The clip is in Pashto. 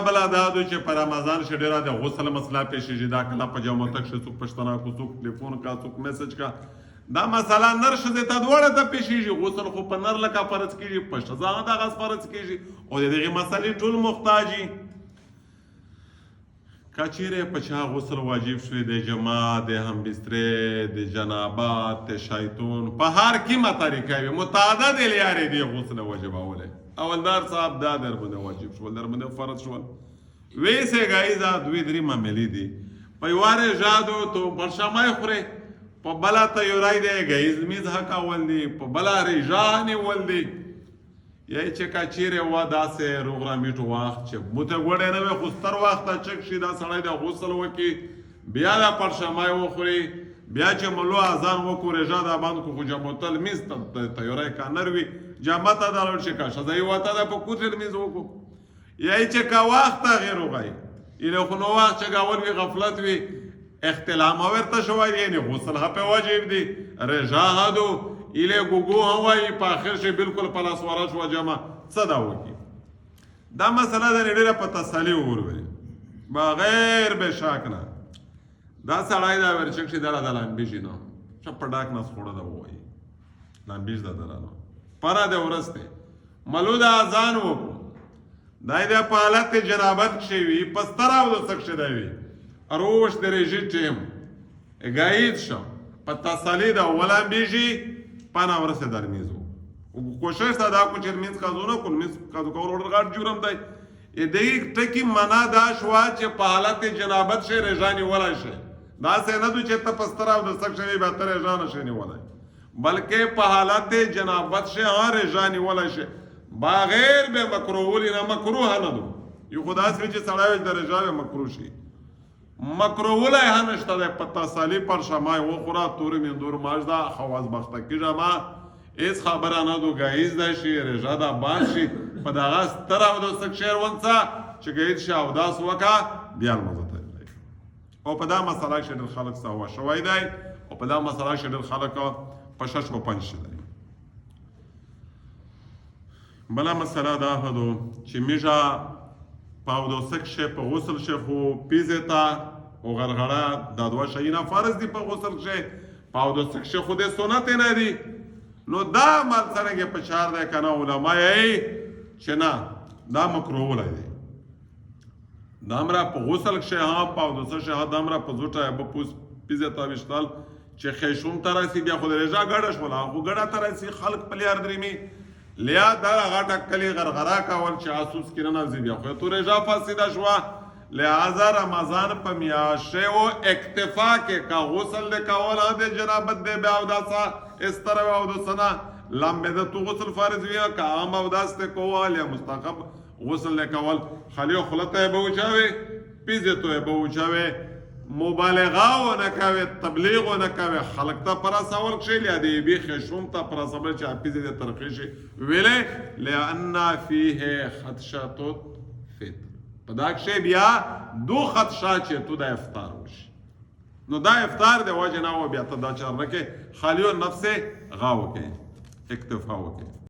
بلا دا دو چې په رمضان شې ډېره د غسل مسله پیښېږي دا کله په جامو تک شي څوک پښتنه کو څوک ټلیفون کا څوک میسج کا دا مسله نر ښځې ته دواړه ته پیښېږي غسل خو په نر لکه فرض کېږي په ښځه دغه فرض کېږي او د دغې مسلې ټول محتاجي که چیرې په چا غسل واجب شوی د جماع د همبسترې د جنابت د شیطون په هر کومه طریقه وي متعدد لارې دي غسل واجبولی اولدار صاحب دا در باندې واجب شول در باندې فرض شول ویسې ګایزه دوی درې معاملې دي په یوه رژادو تو پرشمای خورې په بله تیورای دی ګایز میز حکول دي په بله رژا نیول دي یا چې که چیرې وه داسې روغ رامیټو وخت چې موته ګوډی نه وي خو ستر وخته چک شي دا سړی د غسل وکړي بیا دا پرشمای وخوري بیا چې ملو اذان وکړو رژا دا بند کړو خو جاموتل میز تیورای کا نر وي جامه ته دا لوړ شي که ښځه یې وته ده په کوټل میز وکړو یا چې که وخت تغیر وغی ایله خو نو وخت چې ګاول وي غفلت وي اختلامه ورته شوی یعنې غسل ها پې واجب دي رژا هدو ایله ګوګو هم وایي په آخر شي بلکل په لاس واره شوه جمع څه دا وکړي دا مسله د ډېره په تسلي وولولي بغیر بې شک نه دا سړی دا ورچک شي دله د لامبیژي نه ښه په ډاک نس خوړه ده ووایي لامبیژ ده دله نه پره د ورځ دی ملو د اذان وکړو دا یې د په حالت جنابت کښې وي په ستر اودس کښې دی وي روش د رژي ټیم ګاید شم په تسلي ده ولامبیژي پانه ورسه در میز و کوشش تا دا کو چې میز قضو نه کول میز قضو کول ورته غاټ جرم دی دې ټکی معنا دا شوا چې په حالت جنابت شي رژانی ولای شي دا څه نه دوی چې ته پستر او د سک شي به تر رژان شي نه ولای بلکې په حالت جنابت شي ها رژانی ولای شي بغیر به مکروه نه مکروه نه دو یو خدا سره چې سړی د رژاوي مکروه شي مکروه له هنشته ده پتا سالی پر شمای و خورا توری من دور ماجدا خواز بخته کی جما اس خبره نه دو گایز ده شي رژا ده باشي په دغه ستر او د سک شهر ونڅه چې گید شي او داس وکا بیا مزه ته او په دا مسله کې د خلک سوا شوي دی او په دا مسله کې د خلک په شش او پنځ شي دی بلا مسله دا هدو چې میجا پاو دو سک شه په غسل شه خو پیزتا او غرغړه دا دوه شیونه فرض دي په غسل شه پاو دو سک شه خو د سنت نه دي نو دا مال څنګه په چار ده کنه علماء یې چې نه دا مکروه ولای دي دا امر په غسل شه ها پاو دو سک شه دا امر په زوټه په پوس پیزتا وشتل چې خیشوم ترسي بیا خو رجا غړش ولا خو غړه ترسي خلق پلیار درېمي لیا دا غټه کلی غرغرا کول چې اسوس کې نه نزي بیا خو تو رجا فاسده شوا لہذا رمضان په میاشته او اکتفا کې کا غسل د کول د جنابت د بیا او داسا اس طرح او د سنا لمبه د تو غسل فرض وی کا عام او داس ته کول یا مستحب غسل د کول خلیو خلته به وچاوي پیزه تو به وچاوي مبالغه و نکوي تبلیغ و نکوي خلق ته پر سوال شي ل دې بي خشوم ته پر صبر چې اپیزه د ترخیشي ویلې لئن فيه خدشه فطر پداک شی بیا دو خدشه چې تو د افطار وشي نو دا افطار د وجه نه و بیا ته دا چار نه کې خالیو نفس غاو کې اکتفا وکړي